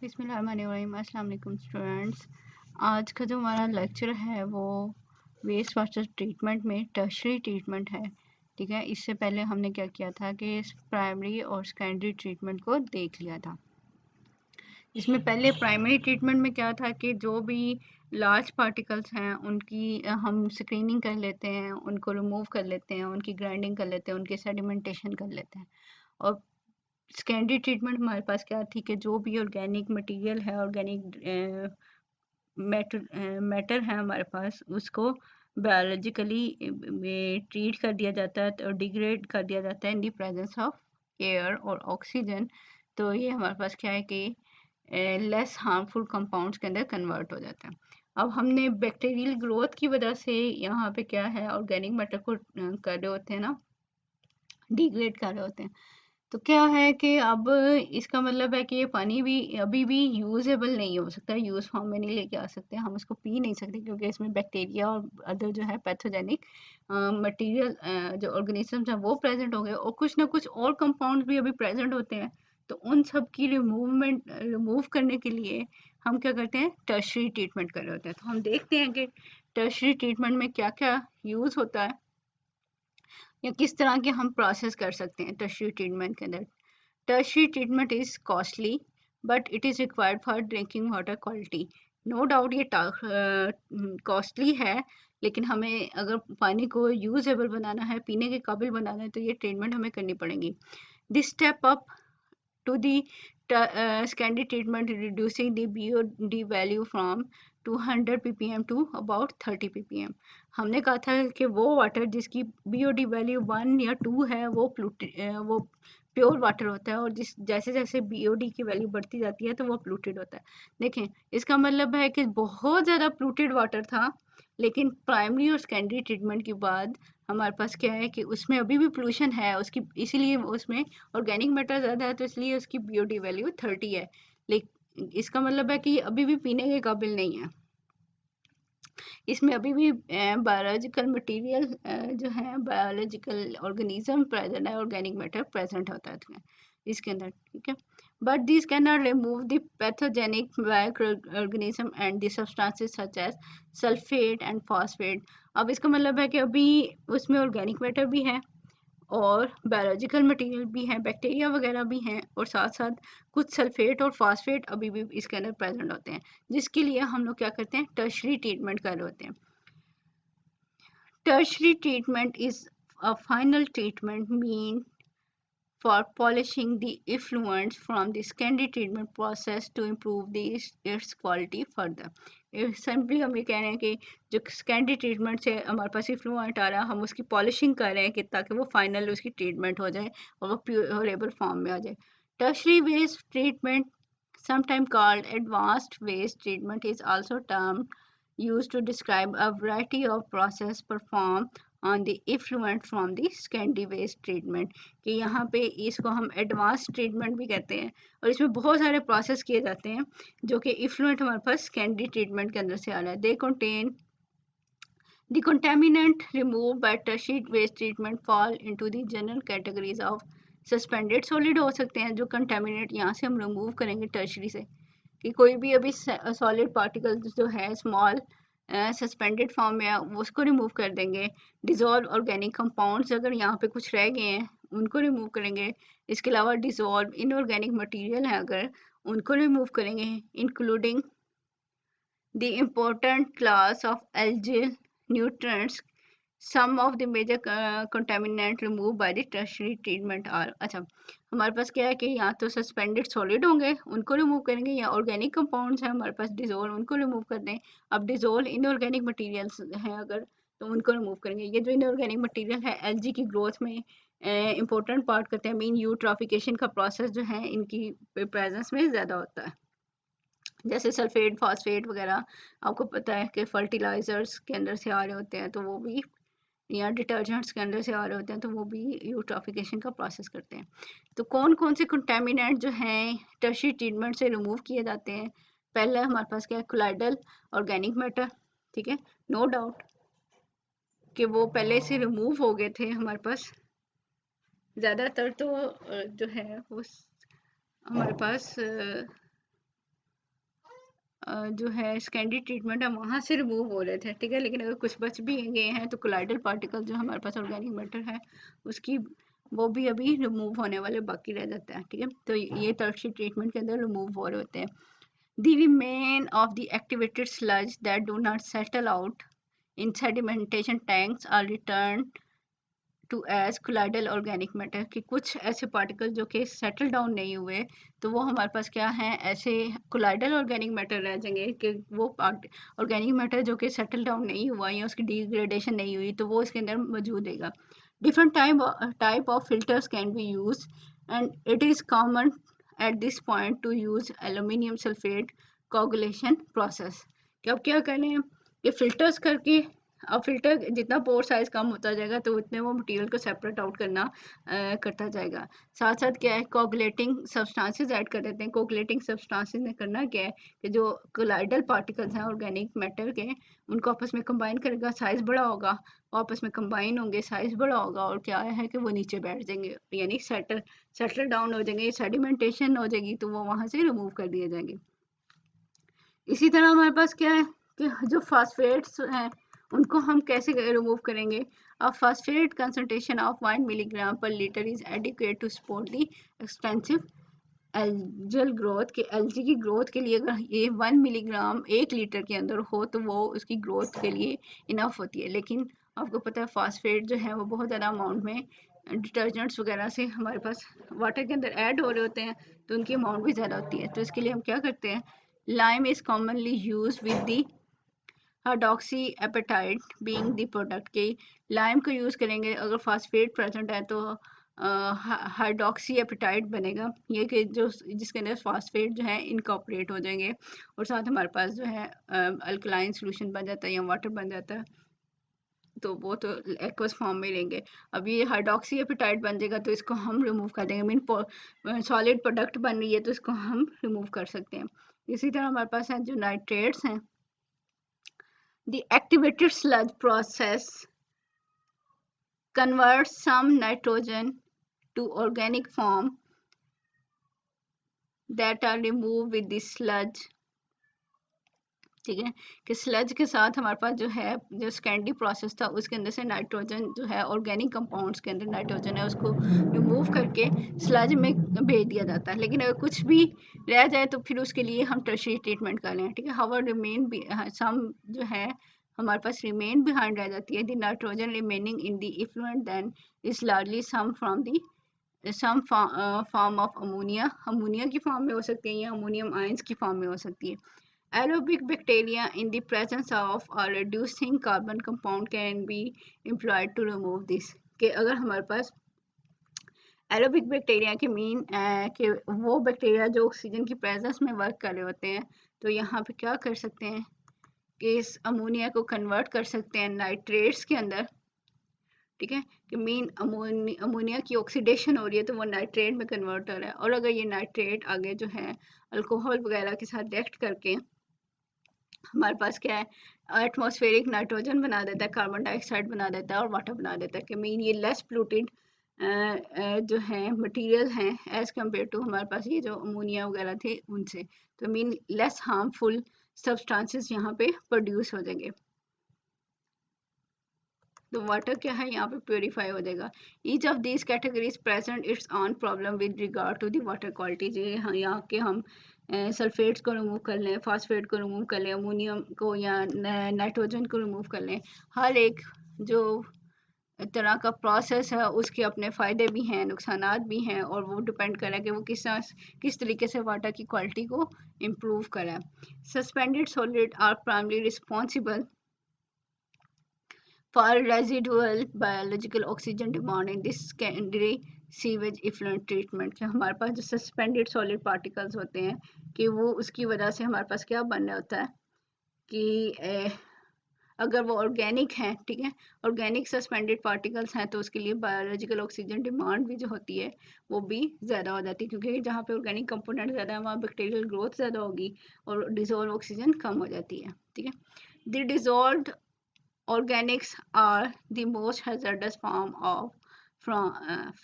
बिस्मिल्लाहिर्रहमानिर्रहीम। अस्सलाम वालेकुम स्टूडेंट्स। आज का जो हमारा लेक्चर है वो वेस्ट वाटर ट्रीटमेंट में टर्शरी ट्रीटमेंट है। ठीक है, इससे पहले हमने क्या किया था कि प्राइमरी और सेकेंडरी ट्रीटमेंट को देख लिया था। इसमें पहले प्राइमरी ट्रीटमेंट में क्या था कि जो भी लार्ज पार्टिकल्स हैं उनकी हम स्क्रीनिंग कर लेते हैं, उनको रिमूव कर लेते हैं, उनकी ग्राइंडिंग कर लेते हैं, उनकी सेडिमेंटेशन कर लेते हैं। और सेकेंडरी ट्रीटमेंट हमारे पास क्या थी कि जो भी ऑर्गेनिक मटेरियल है, ऑर्गेनिक मैटर है हमारे पास, उसको बायोलॉजिकली ट्रीट कर दिया जाता है और डिग्रेड कर दिया जाता है इन दी प्रेजेंस ऑफ एयर और ऑक्सीजन। तो ये हमारे पास क्या है कि लेस हार्मफुल कंपाउंड्स के अंदर कन्वर्ट हो जाता है। अब हमने बैक्टीरियल ग्रोथ की वजह से यहाँ पे क्या है, ऑर्गेनिक मैटर को कर रहे होते हैं ना, डिग्रेड कर रहे होते हैं। तो क्या है कि अब इसका मतलब है कि ये पानी भी अभी भी यूजेबल नहीं हो सकता, यूज फॉर्म में नहीं लेके आ सकते, हम उसको पी नहीं सकते क्योंकि इसमें बैक्टीरिया और अदर जो है पैथोजेनिक मटेरियल जो ऑर्गेनिजम्स हैं वो प्रेजेंट हो गए और कुछ ना कुछ और कंपाउंड भी अभी प्रेजेंट होते हैं। तो उन सब की रिमूव करने के लिए हम क्या करते हैं, टर्शरी ट्रीटमेंट कर रहे होते हैं। तो हम देखते हैं कि टर्शरी ट्रीटमेंट में क्या क्या यूज होता है या किस तरह के हम प्रोसेस कर सकते हैं टर्शरी ट्रीटमेंट के अंदर। Tertiary treatment is costly, but it is required for drinking water quality. No doubt ये कॉस्टली है, लेकिन हमें अगर पानी को यूजेबल बनाना है, पीने के काबिल बनाना है, तो ये ट्रीटमेंट हमें करनी पड़ेगी। This step up to the secondary treatment, reducing the BOD value from 200 ppm to about 30 ppm. हमने कहा था कि वो वाटर जिसकी BOD वैल्यू 1 या 2 है वो प्योर वाटर होता है, और जैसे जैसे BOD की वैल्यू बढ़ती जाती है तो वो पोल्यूटेड होता है। देखें, इसका मतलब है कि बहुत ज़्यादा पोल्यूटेड वाटर था, लेकिन प्राइमरी और सेकेंडरी ट्रीटमेंट के बाद हमारे पास क्या है कि उसमें अभी भी पोल्यूशन है उसकी, इसीलिए उसमें ऑर्गेनिक मैटर ज़्यादा है, तो इसलिए उसकी BOD वैल्यू 30 है। लेकिन इसका मतलब है कि ये अभी भी पीने के काबिल नहीं है। इसमें अभी भी बायोलॉजिकल मटेरियल जो है, बायोलॉजिकल ऑर्गेनिज्म प्रेजेंट है, ऑर्गेनिक मैटर प्रेजेंट होता है इसके अंदर। ठीक है, but this can not remove the pathogenic organism and the substances such as sulphate and phosphate. अब इसका मतलब है कि अभी उसमें ऑर्गेनिक मैटर भी है और बायोलॉजिकल मटेरियल भी है, बैक्टीरिया वगैरह भी हैं, और साथ साथ कुछ सल्फेट और फॉस्फेट अभी भी इसके अंदर प्रेजेंट होते हैं, जिसके लिए हम लोग क्या करते हैं, टर्शरी ट्रीटमेंट कर रहे होते हैं। Tertiary treatment is a final treatment mean for polishing the effluents from the secondary treatment process to improve its quality further. Simply हम ये कह रहे हैं कि जो सेकेंडरी ट्रीटमेंट से हमारे पास इफ्लुएंट आ रहा है, हम उसकी पॉलिशिंग कर रहे हैं कि ताकि वो फाइनल उसकी ट्रीटमेंट हो जाए और वो प्योरेबल फॉर्म में आ जाए। Tertiary waste treatment, sometimes called advanced waste treatment, is also term used to describe a variety of process performed on the effluent from the secondary waste treatment। कि यहाँ पे इसको हम एडवांस ट्रीटमेंट भी कहते हैं, और इसमें बहुत सारे प्रोसेस किए जाते हैं जो कि इफ्लुएंट हमारे पास सेकेंडरी ट्रीटमेंट के अंदर से आ रहा है। They contain the contaminant removed by tertiary waste treatment fall into the general categories of suspended solid हो सकते हैं, जो कंटेमिनेट यहाँ से हम रिमूव करेंगे टर्शरी से, कि कोई भी अभी सॉलिड पार्टिकल्स जो है स्मॉल सस्पेंडेड फॉर्म में उसको रिमूव कर देंगे। डिजॉल्व ऑर्गेनिक कंपाउंड्स अगर यहाँ पे कुछ रह गए हैं उनको रिमूव करेंगे। इसके अलावा डिजॉल्व इनऑर्गेनिक मटेरियल है अगर, उनको रिमूव करेंगे, including the important class of algal nutrients. Some of the major contaminant removed by the tertiary treatment are, अच्छा हमारे पास क्या है कि यहाँ तो सस्पेंडेड सॉलिड होंगे उनको रिमूव करेंगे, या ऑर्गेनिक कंपाउंड्स हैं हमारे पास डिजोल्व, उनको रिमूव कर दें। अब डिजोल्व इनऑर्गेनिक मटेरियल्स हैं अगर, तो उनको रिमूव करेंगे। ये जो इनऑर्गेनिक मटेरियल है एलजी की ग्रोथ में इंपॉर्टेंट पार्ट करते हैं, मीन यूट्रॉफिकेशन का प्रोसेस जो है इनकी प्रेजेंस में ज़्यादा होता है। जैसे सल्फेट फॉस्फेट वगैरह आपको पता है कि फर्टिलाइजर्स के अंदर से आ रहे होते हैं, तो वो भी, या डिटर्जेंट्स के अंदर से आ रहे होते हैं, तो वो भी यूट्रॉफिकेशन का प्रोसेस करते हैं। तो कौन कौन से कंटेमिनेंट जो हैं टर्शरी ट्रीटमेंट से रिमूव किए जाते हैं? पहले हमारे पास क्या है, कोलाइडल ऑर्गेनिक मैटर। ठीक है, नो डाउट कि वो पहले से रिमूव हो गए थे हमारे पास। ज़्यादातर तो जो है वो हमारे पास जो है सेकेंडरी ट्रीटमेंट है वहाँ से रिमूव हो रहे थे, ठीक है। लेकिन अगर कुछ बच भी गए हैं तो कोलाइडल पार्टिकल जो हमारे पास ऑर्गेनिक मैटर है उसकी वो भी अभी रिमूव होने वाले बाकी रह जाता है, ठीक है। तो ये टर्शियरी ट्रीटमेंट के अंदर रिमूव हो रहे होते हैं। The remain of the activated sludge that do not settle out in sedimentation tanks are returned to as colloidal organic matter, कि कुछ ऐसे पार्टिकल जो कि सेटल डाउन नहीं हुए तो वो हमारे पास क्या है, ऐसे कोलाइडल ऑर्गेनिक मैटर रह जाएंगे कि वो ऑर्गेनिक मैटर जो कि सेटल डाउन नहीं हुआ या उसकी डिग्रेडेशन नहीं हुई तो वो इसके अंदर मौजूद रहेगा। Different type of filters can be use and it is common at this point two use aluminium sulphate coagulation process. कि अब क्या करें कि फिल्टर्स करके, अब फिल्टर जितना पोर साइज कम होता जाएगा तो उतने वो मटेरियल को सेपरेट आउट करना करता जाएगा। साथ साथ क्या है, कोगुलेटिंग सब्सटेंसेस ऐड कर देते हैं। कोगुलेटिंग सब्सटेंसेस ने करना क्या है कि जो कोलाइडल पार्टिकल्स हैं ऑर्गेनिक मैटर के उनको आपस में कंबाइन करेगा, साइज बड़ा होगा, वो आपस में कंबाइन होंगे, साइज बड़ा होगा और क्या है कि वो नीचे बैठ जाएंगे, यानी सेटल डाउन हो जाएंगे, सेडिमेंटेशन हो जाएगी तो वो वहाँ से रिमूव कर दिए जाएंगे। इसी तरह हमारे पास क्या है कि जो फास्फेट्स हैं उनको हम कैसे रिमूव करेंगे। अब phosphate concentration of 1 milligram per litre is adequate to support the expensive algal growth, के एल्जी की ग्रोथ के लिए अगर ये 1 मिलीग्राम 1 लीटर के अंदर हो तो वो उसकी ग्रोथ के लिए इनफ होती है। लेकिन आपको पता है फास्फेट जो है वो बहुत ज़्यादा अमाउंट में डिटर्जेंट्स वगैरह से हमारे पास वाटर के अंदर ऐड हो रहे होते हैं तो उनकी अमाउंट भी ज़्यादा होती है। तो इसके लिए हम क्या करते हैं, lime is commonly use with the hydroxyapatite being the product, के लाइम को यूज़ करेंगे अगर फास्फेट प्रेजेंट है तो हाइड्रोक्सी एपेटाइट बनेगा, ये कि जो जिसके अंदर फास्फेट जो है इनकॉर्पोरेट हो जाएंगे और साथ हमारे पास जो है अल्कलाइन सॉल्यूशन बन जाता है या वाटर बन जाता है, तो वो तो एक्वस फॉर्म में रहेंगे। अब ये हाइड्रोक्सी एपेटाइट बन जाएगा तो इसको हम रिमूव कर देंगे, मीन सॉलिड प्रोडक्ट बन रही है तो इसको हम रिमूव कर सकते हैं। इसी तरह हमारे पास है जो नाइट्रेट्स हैं, the activated sludge process converts some nitrogen to organic form that are removed with the sludge, ठीक है। कि स्लज के साथ हमारे पास जो है जो सेकेंडरी प्रोसेस था उसके अंदर से नाइट्रोजन जो है ऑर्गेनिक कंपाउंड्स के अंदर नाइट्रोजन है उसको रिमूव करके स्लज में भेज दिया जाता है। लेकिन अगर कुछ भी रह जाए तो फिर उसके लिए हम टर्शियरी ट्रीटमेंट कर लें, ठीक है। हावर रिमेन सम जो है हमारे पास रिमेन बिहाइंड रह जाती है, the nitrogen remaining in the effluent then is largely some from the some form of ammonia, ammonia की फॉर्म में हो सकती है या अमोनियम आयंस की फॉर्म में हो सकती है। Aerobic bacteria in the presence of a reducing carbon compound can be employed to remove this, कि अगर हमारे पास एरोबिक बैक्टीरिया के मीन कि वो बैक्टीरिया जो ऑक्सीजन की प्रेजेंस में वर्क कर रहे होते हैं तो यहाँ पे क्या कर सकते हैं कि इस अमोनिया को कन्वर्ट कर सकते हैं नाइट्रेट्स के अंदर, ठीक है। कि मीन अमोनिया की ऑक्सीडेशन हो रही है तो वो नाइट्रेट में कन्वर्ट हो रहा है और अगर ये नाइट्रेट आगे जो है अल्कोहल वगैरह के साथ रिएक्ट करके हमारे पास क्या है एटमॉस्फेरिक नाइट्रोजन बना देता है, कार्बन डाइऑक्साइड बना देता है और वाटर बना देता है, कि मीन ये लेस पोल्यूटेड जो है मटेरियल हैं एज कम्पेयर टू हमारे पास ये जो अमोनिया वगैरह थे उनसे, तो मीन लेस हार्मफुल सब्सटेंसेस यहाँ पे प्रोड्यूस हो जाएंगे। तो वाटर क्या है यहाँ पे प्योरीफाई हो जाएगा। Each of these categories present its own problem with regard to the water quality, जो यहाँ के हम सल्फेट्स को रिमूव कर लें, फास्फेट को रिमूव कर लें, अमोनियम को या नाइट्रोजन को रिमूव कर लें, हर एक जो तरह का प्रोसेस है उसके अपने फ़ायदे भी हैं, नुकसानात भी हैं और वो डिपेंड करें कि वो किस तरीके से वाटर की क्वालिटी को इम्प्रूव करें। Suspended solid are primary responsible for residual biological oxygen demand in this secondary sewage effluent treatment, कि हमारे पास जो सस्पेंडेड सॉलिड पार्टिकल्स होते हैं कि वो उसकी वजह से हमारे पास क्या बन रहा होता है कि अगर वो ऑर्गेनिक हैं, ठीक है, ऑर्गेनिक सस्पेंडेड पार्टिकल्स हैं तो उसके लिए बायोलॉजिकल ऑक्सीजन डिमांड भी जो होती है वो भी ज़्यादा हो जाती है, क्योंकि जहाँ पे ऑर्गेनिक कंपोनेंट ज़्यादा है वहाँ बैक्टीरियल ग्रोथ ज़्यादा होगी और डिजोल्व ऑक्सीजन कम हो जाती है, ठीक है। The dissolved organics are the most hazardous form of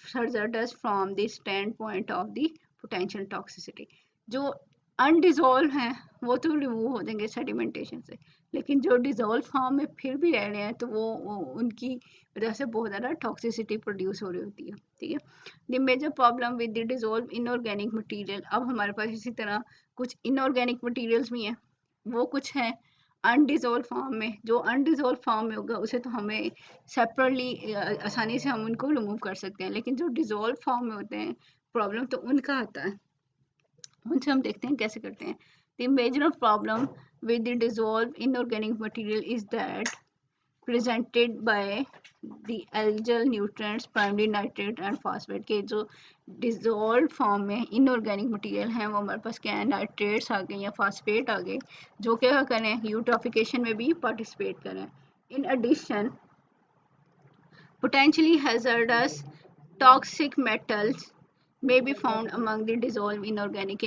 hazardous from the standpoint of the potential toxicity, जो अनडिजोल्व हैं वो तो रिमूव हो जाएंगे सेडिमेंटेशन से, लेकिन जो डिजोल्व फॉर्म में फिर भी रह रहे हैं तो वो उनकी वजह से बहुत ज़्यादा टॉक्सिसिटी प्रोड्यूस हो रही होती है। ठीक है, the major problem with the dissolve inorganic material, अब हमारे पास इसी तरह कुछ इनऑर्गेनिक मटेरियल्स भी हैं, वो कुछ हैं अनडिजोल्व फॉर्म में। जो अनडिजोल्व फॉर्म में होगा उसे तो हमें सेपरेटली आसानी से हम उनको रिमूव कर सकते हैं, लेकिन जो डिजोल्व फॉर्म में होते हैं प्रॉब्लम तो उनका आता है। उनसे हम देखते हैं कैसे करते हैं। The major problem with the dissolved inorganic material is that presented by the algal nutrients primary nitrate and phosphate, के जो dissolved form में inorganic material हैं वो हमारे पास क्या है, नाइट्रेट्स आ गए या फॉस्फेट आ गए, जो क्या करें यूट्रोफिकेशन में भी पार्टिसिपेट करें। In addition potentially hazardous toxic metals may be found among the dissolved inorganic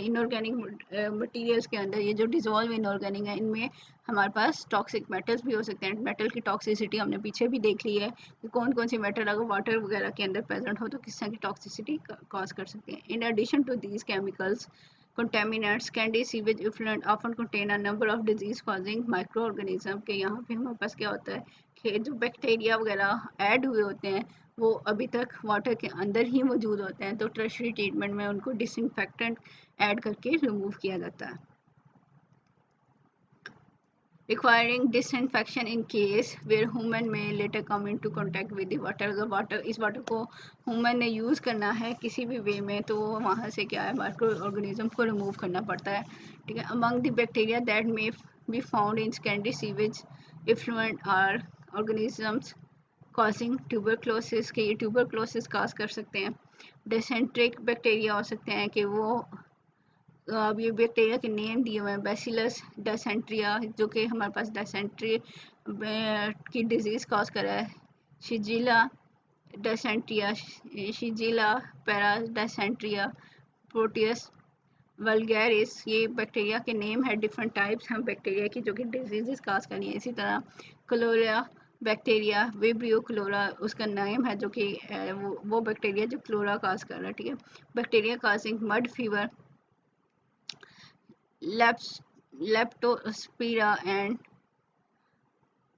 materials के अंदर। ये जो dissolved inorganic है इनमें हमारे पास टॉक्सिक मेटल्स भी हो सकते हैं। मेटल की टॉक्सिसिटी हमने पीछे भी देख ली है कि कौन कौन सी मेटल अगर वाटर वगैरह के अंदर प्रेजेंट हो तो किस तरह की टॉक्सिसिटी कॉज कर सकते हैं। In addition to these chemicals contaminants candy sewage effluent often contain a number of disease causing microorganism, के यहाँ पे हमारे पास क्या होता है कि जो बैक्टीरिया वगैरह ऐड हुए होते हैं वो अभी तक वाटर के अंदर ही मौजूद होते हैं, तो टर्शरी ट्रीटमेंट में उनको डिसइंफेक्टेंट ऐड करके रिमूव किया जाता है। requiring disinfection in case where human may later come into contact with the water, अगर इस वाटर को ह्यूमन ने यूज़ करना है किसी भी वे में तो वहाँ से क्या है माइक्रो ऑर्गेनिज्म को रिमूव करना पड़ता है। ठीक है, among the bacteria that may be found in secondary sewage effluent are organisms causing tuberculosis, के ये ट्यूबरक्लोसिस काज कर सकते हैं। डेसेंट्रिक बैक्टीरिया हो सकते हैं कि वो अब ये बैक्टीरिया के नेम दिए हुए हैं, बैसिलस डेसेंट्रिया जो कि हमारे पास डेसेंट्री की डिजीज़ कॉज कर रहा है, शिजिला डेसेंट्रिया, शिजिला पैरा डेसेंट्रिया, प्रोटियस वल्गैरिस, ये बैक्टीरिया के नेम है। डिफरेंट टाइप्स हैं बैक्टीरिया की जो कि डिजीज़ काज करनी है। इसी तरह क्लोरा बैक्टीरिया विब्रियो क्लोरा उसका नेम है जो कि वो बैक्टीरिया जो क्लोरा काज कर रहा है। ठीक है, bacteria causing mud fever, leptospira and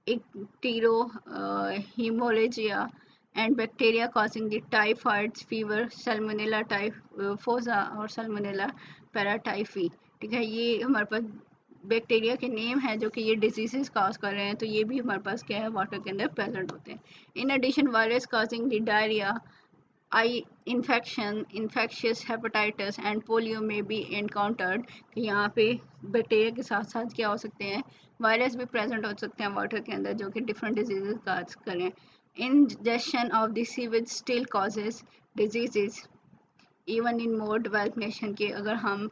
icterohemorrhagia, and bacteria causing the typhoid fever, salmonella typhosa और salmonella paratyphi। ठीक है, ये हमारे पास बैक्टीरिया के नेम है जो कि ये डिजीजेस काज कर रहे हैं, तो ये भी हमारे पास क्या है वाटर के अंदर प्रेजेंट होते हैं। In addition virus causing the diarrhoea, eye infection, infectious hepatitis and polio may be encountered, कि यहाँ पे बैक्टीरिया के साथ साथ क्या हो सकते हैं वायरस भी प्रेजेंट हो सकते हैं वाटर के अंदर जो कि डिफरेंट डिजीजेस काज करें। Injection of the sewage still causes diseases even in more developed nation के, अगर हम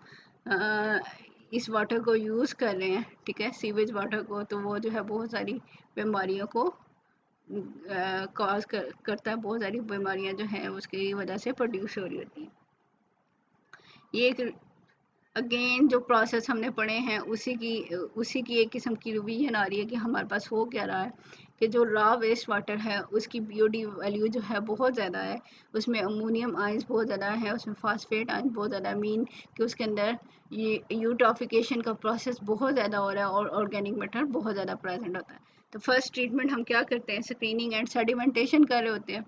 इस वाटर को यूज़ कर रहे हैं, ठीक है सीवेज वाटर को, तो वो जो है बहुत सारी बीमारियों को करता है, बहुत सारी बीमारियां जो हैं उसकी वजह से प्रोड्यूस हो रही होती हैं। ये एक अगेन जो प्रोसेस हमने पढ़े हैं उसी की एक किस्म की रिवीजन आ रही है कि हमारे पास हो क्या रहा है कि जो रॉ वेस्ट वाटर है उसकी पीओडी वैल्यू जो है बहुत ज़्यादा है, उसमें अमोनियम आयंस बहुत ज़्यादा है, उसमें फास्फेट आयंस बहुत ज़्यादा है, मीन कि उसके अंदर ये यूट्रोफिकेशन का प्रोसेस बहुत ज़्यादा हो रहा है और ऑर्गेनिक मैटर बहुत ज़्यादा प्रेजेंट होता है। तो फर्स्ट ट्रीटमेंट हम क्या करते हैं, स्क्रीनिंग एंड सेडिमेंटेशन कर रहे होते हैं।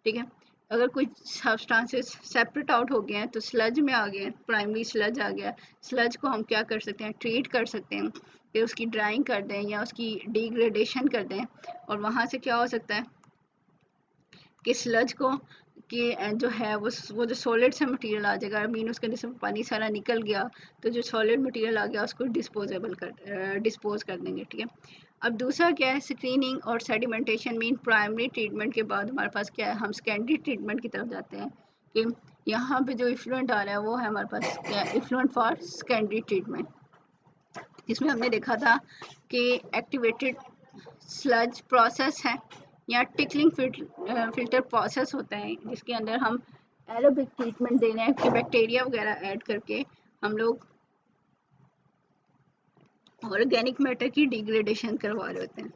ठीक है, अगर कोई सब्सटेंसेस सेपरेट आउट हो गए हैं तो स्लज में आ गए, प्राइमरी स्लज आ गया, स्लज को हम क्या कर सकते हैं ट्रीट कर सकते हैं, फिर उसकी ड्राइंग कर दें या उसकी डिग्रेडेशन कर दें, और वहाँ से क्या हो सकता है कि स्लज को कि जो है वो जो सॉलिड से मटेरियल आ जाएगा, मीन उसके अंदर से पानी सारा निकल गया तो जो सॉलिड मटेरियल आ गया उसको डिस्पोज कर देंगे। ठीक है, अब दूसरा क्या है स्क्रीनिंग और सेडिमेंटेशन, मीन प्राइमरी ट्रीटमेंट के बाद हमारे पास क्या है हम सेकेंडरी ट्रीटमेंट की तरफ जाते हैं कि यहाँ पे जो इफ्लुएंट आ रहा है वो है हमारे पास क्या है इफ्लुएंट फॉर सेकेंडरी ट्रीटमेंट। इसमें हमने देखा था कि एक्टिवेटेड स्लज प्रोसेस है या टिकलिंग फिल्टर प्रोसेस होता है जिसके अंदर हम एरोबिक ट्रीटमेंट दे रहे हैं कि बैक्टीरिया वगैरह ऐड करके हम लोग ऑर्गेनिक मैटर की डिग्रेडेशन करवा रहे होते हैं।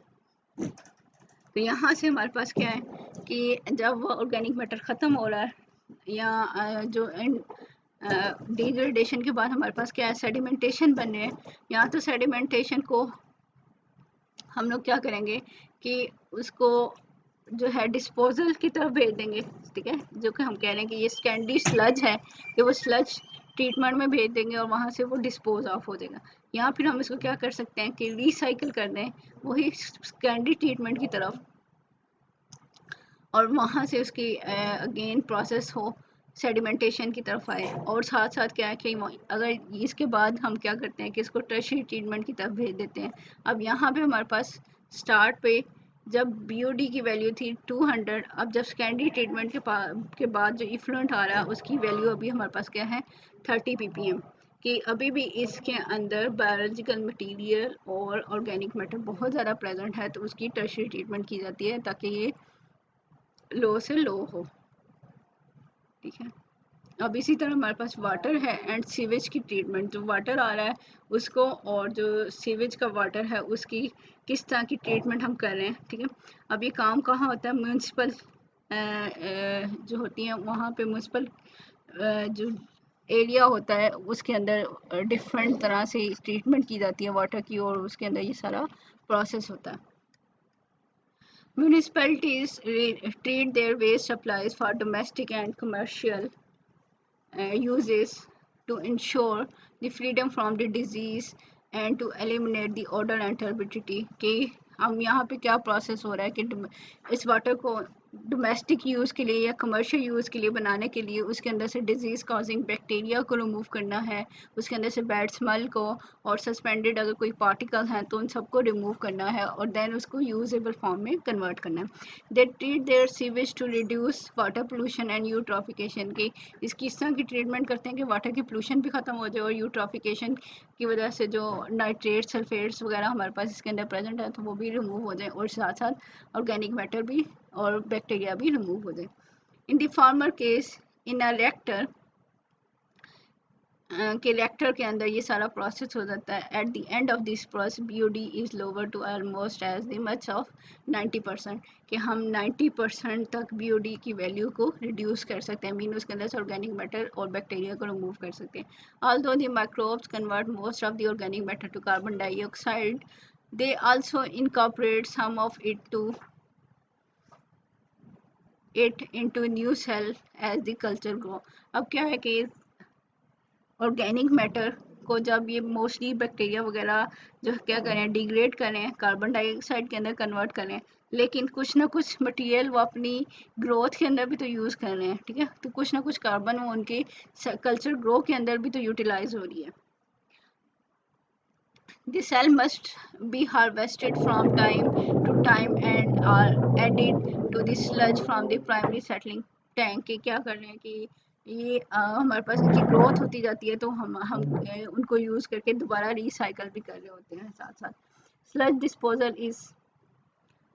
तो यहाँ से हमारे पास क्या है कि जब वो ऑर्गेनिक मैटर ख़त्म हो रहा है या जो डिग्रेडेशन के बाद हमारे पास क्या है, सेडिमेंटेशन बनने हैं। यहाँ तो सेडिमेंटेशन को हम लोग क्या करेंगे कि उसको जो है डिस्पोजल की तरफ भेज देंगे, ठीक है, जो कि हम कह रहे हैं कि ये स्कैंडी स्लज है, कि वो स्लज ट्रीटमेंट में भेज देंगे और वहाँ से वो डिस्पोज ऑफ हो जाएगा। या फिर हम इसको क्या कर सकते हैं कि रिसाइकिल कर दें वही स्कैंडी ट्रीटमेंट की तरफ, और वहाँ से उसकी अगेन प्रोसेस हो, सेडिमेंटेशन की तरफ आए। और साथ साथ क्या है कि अगर इसके बाद हम क्या करते हैं कि इसको टर्शियरी ट्रीटमेंट की तरफ भेज देते हैं। अब यहाँ पे हमारे पास स्टार्ट पे जब बीओडी की वैल्यू थी 200, अब जब सेकेंडरी ट्रीटमेंट के बाद जो इफ्लुएंट आ रहा है उसकी वैल्यू अभी हमारे पास क्या है 30 ppm, कि अभी भी इसके अंदर बायोलॉजिकल मटेरियल और ऑर्गेनिक मैटर बहुत ज़्यादा प्रेजेंट है, तो उसकी टर्शियरी ट्रीटमेंट की जाती है ताकि ये लो से लो हो, ठीक है। अब इसी तरह हमारे पास वाटर है एंड सीवेज की ट्रीटमेंट, जो वाटर आ रहा है उसको और जो सीवेज का वाटर है उसकी किस तरह की ट्रीटमेंट हम कर रहे हैं, ठीक है। अब ये काम कहाँ होता है, म्यूनसिपल जो होती हैं वहाँ पे म्यूनसिपल जो एरिया होता है उसके अंदर डिफरेंट तरह से ट्रीटमेंट की जाती है वाटर की, और उसके अंदर ये सारा प्रोसेस होता है। Municipalities treat their waste supplies for domestic and commercial uses to ensure the freedom from the disease and to eliminate the odor and turbidity, कि हम यहाँ पे क्या प्रोसेस हो रहा है कि इस वाटर को डोमेस्टिक यूज़ के लिए या कमर्शियल यूज़ के लिए बनाने के लिए उसके अंदर से डिजीज़ कॉजिंग बैक्टीरिया को रिमूव करना है, उसके अंदर से बैड स्मेल को और सस्पेंडेड अगर कोई पार्टिकल हैं तो उन सबको रिमूव करना है और देन उसको यूजेबल फॉर्म में कन्वर्ट करना है। They treat their sewage to reduce water pollution and eutrophication, की इसकी इस तरह की ट्रीटमेंट करते हैं कि वाटर की पोल्यूशन भी ख़त्म हो जाए और यूट्रॉफिकेशन की वजह से जो नाइट्रेट सल्फेट्स वगैरह हमारे पास इसके अंदर प्रेजेंट है तो वो भी रिमूव हो जाए, और साथ साथ ऑर्गेनिक मैटर भी और बैक्टीरिया भी रिमूव हो जाए। In the former case, in a reactor के रिएक्टर के अंदर ये सारा प्रोसेस हो जाता है। At the end of this process BOD is lower to almost as the much of 90%, कि हम 90% तक बीओडी की वैल्यू को रिड्यूस कर सकते हैं, मीन उसके अंदर से ऑर्गेनिक मैटर और बैक्टीरिया को रिमूव कर सकते हैं। Although the microbes convert most of the organic matter to carbon dioxide, they also incorporate some of it into new cell as the culture grow। अब क्या है कि ऑर्गेनिक मैटर को जब ये मोस्टली बैक्टीरिया वगैरह जो क्या करें डिग्रेड करें, कार्बन डाइऑक्साइड के अंदर कन्वर्ट करें, लेकिन कुछ ना कुछ मटेरियल वो अपनी ग्रोथ के अंदर भी तो यूज़ कर रहे हैं, ठीक है, तो कुछ ना कुछ कार्बन वो उनके कल्चर ग्रो के अंदर भी तो यूटिलाइज हो रही है। The cell must be harvested from time to time and are added to the sludge from the primary settling tank, के क्या कर रहे हैं कि ये हमारे पास इनकी ग्रोथ होती जाती है तो हम उनको यूज़ करके दोबारा रिसाइकल भी कर रहे होते हैं। साथ साथ sludge disposal is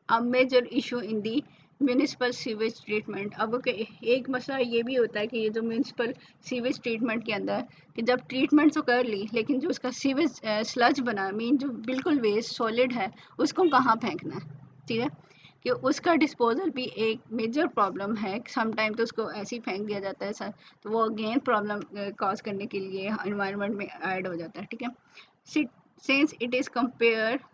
a major issue in the municipal sewage treatment. अब एक मसला ये भी होता है कि ये जो म्यूनिसिपल सीवेज ट्रीटमेंट के अंदर कि जब ट्रीटमेंट तो कर ली लेकिन जो उसका सीवेज स्लज बना मीन जो बिल्कुल वेस्ट सॉलिड है उसको कहाँ फेंकना है, ठीक है, कि उसका डिस्पोजल भी एक मेजर प्रॉब्लम है। समटाइम तो उसको ऐसे ही फेंक दिया जाता है सर, तो वो अगेन प्रॉब्लम कॉज करने के लिए एनवायरनमेंट में ऐड हो जाता है, ठीक है। since it is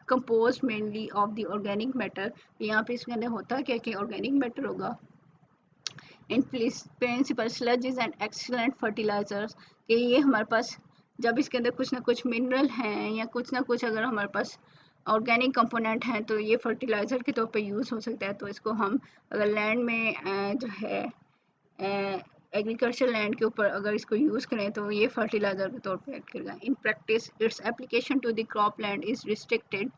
composed mainly of the organic matter, यहाँ पे इसके अंदर होता क्या कि organic matter होगा। In principle sludge is an excellent fertilizers, कि ये हमारे पास जब इसके अंदर कुछ ना कुछ मिनरल हैं या कुछ ना कुछ अगर हमारे पास ऑर्गेनिक कंपोनेंट हैं तो ये फर्टिलाइज़र के तौर पे यूज़ हो सकता है। तो इसको हम अगर लैंड में जो है एग्रीकल्चर लैंड के ऊपर अगर इसको यूज़ करें तो ये फर्टिलाइज़र के तौर पे एक्ट करेगा। In practice its application to the crop land is restricted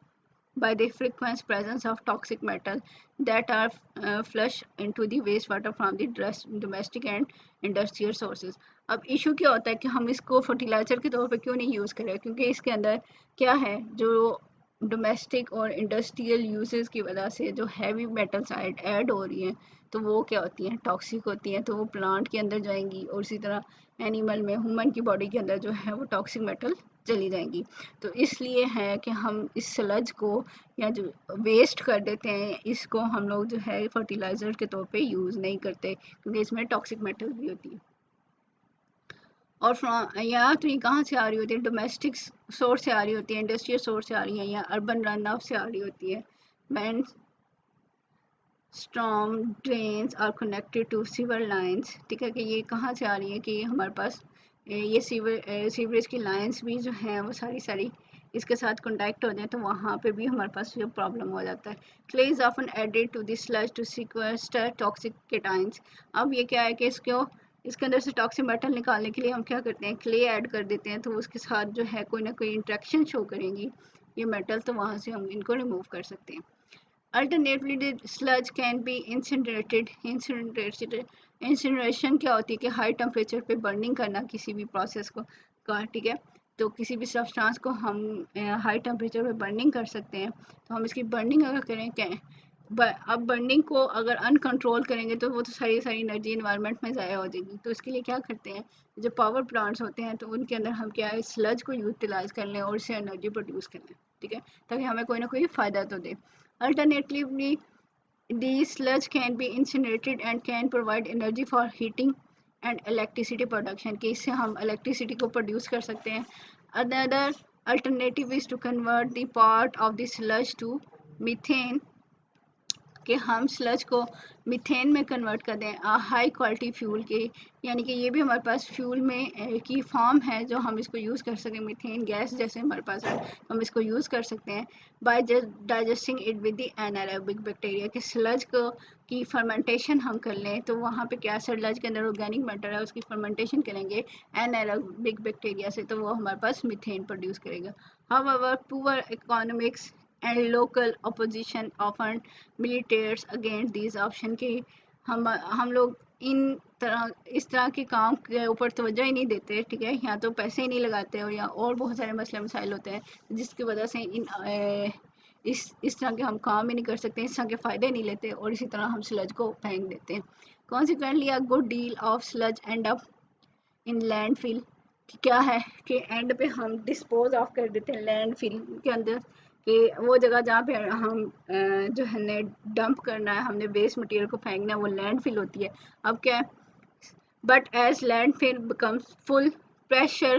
by the frequent presence of toxic metal that are flushed into the wastewater from the domestic and industrial sources। अब issue क्या होता है कि हम इसको fertiliser के तौर पे क्यों नहीं यूज़ करें, क्योंकि इसके अंदर क्या है जो डोमेस्टिक और इंडस्ट्रियल यूजेस की वजह से जो हैवी मेटल्स ऐड हो रही हैं तो वो क्या होती हैं टॉक्सिक होती हैं, तो वो प्लांट के अंदर जाएंगी और इसी तरह एनिमल में ह्यूमन की बॉडी के अंदर जो है वो टॉक्सिक मेटल चली जाएंगी। तो इसलिए है कि हम इस स्लज को या जो वेस्ट कर देते हैं इसको हम लोग जो है फर्टिलाइज़र के तौर पे यूज़ नहीं करते क्योंकि इसमें टॉक्सिक मेटल भी होती है। और फ्रॉम या तो ये कहाँ से आ रही होती है, डोमेस्टिक सोर्स से आ रही होती है, इंडस्ट्रियल सोर्स से आ रही है, या अर्बन रन ऑफ से आ रही होती है। When storm drains are connected to sewer lines, ठीक है, कि ये कहाँ से आ रही है कि हमारे पास ये सीवरेज की लाइंस भी जो हैं वो सारी सारी इसके साथ कॉन्टैक्ट हो जाए, तो वहाँ पे भी हमारे पास ये प्रॉब्लम हो जाता है। Clay is often added to this sludge to sequester toxic cations. अब ये क्या है कि इसके अंदर से टॉक्सिक मेटल निकालने के लिए हम क्या करते हैं, क्ले ऐड कर देते हैं, तो उसके साथ जो है कोई ना कोई इंट्रैक्शन शो करेंगी ये मेटल, तो वहाँ से हम इनको रिमूव कर सकते हैं। Alternatively, the sludge can be incinerated. Incineration क्या होती है कि हाई टेम्परेचर पे बर्निंग करना किसी भी प्रोसेस को का, ठीक है, तो किसी भी सब्सटेंस को हम हाई टेम्परेचर पे बर्निंग कर सकते हैं। तो हम इसकी बर्निंग अगर करें क्या, अब बर्निंग को अगर अनकंट्रोल करेंगे तो वो तो सारी सारी एनर्जी इन्वायरमेंट में ज़ाया हो जाएगी। तो इसके लिए क्या करते हैं, जो पावर प्लांट्स होते हैं तो उनके अंदर हम क्या है, स्लज को यूटिलाइज कर लें और इससे एनर्जी प्रोड्यूस कर लें, ठीक है, ताकि हमें कोई ना कोई फ़ायदा तो दे। Alternatively, the sludge can be incinerated and can provide energy for heating and electricity production, कि इससे हम electricity को produce कर सकते हैं। Another alternative is to convert the part of the sludge to methane, कि हम स्लज को मीथेन में कन्वर्ट कर दें, हाई क्वालिटी फ्यूल के, यानी कि ये भी हमारे पास फ्यूल में की फॉर्म है जो हम इसको यूज़ कर सकते हैं। मीथेन गैस जैसे हमारे पास है, हम इसको यूज़ कर सकते हैं by digesting it with the anaerobic bacteria, कि स्लज को की फर्मेंटेशन हम कर लें, तो वहाँ पे क्या स्लज के अंदर ऑर्गेनिक मैटर है, उसकी फर्मेंटेशन करेंगे एनारोबिक बैक्टीरिया से, तो वो हमारे पास मीथेन प्रोड्यूस करेगा। However poor economics and local opposition often militates against these option, कि हम लोग इस तरह के काम के ऊपर तवज्जो ही नहीं देते, ठीक है, या तो पैसे ही नहीं लगाते और या और बहुत सारे मसले मसाइल होते हैं जिसकी वजह से इस तरह के हम काम ही नहीं कर सकते, इस तरह के फ़ायदे नहीं लेते और इसी तरह हम स्लज को फेंक देते हैं। Consequently a good deal of sludge and up in landfill, कि क्या है कि एंड पे हम डिस्पोज ऑफ कर देते हैं लैंडफिल के अंदर, कि वो जगह जहाँ पे हम जो है डंप करना है, हमने वेस्ट मटेरियल को फेंकना है, वो लैंडफिल होती है। अब क्या है, but as landfill becomes full, pressure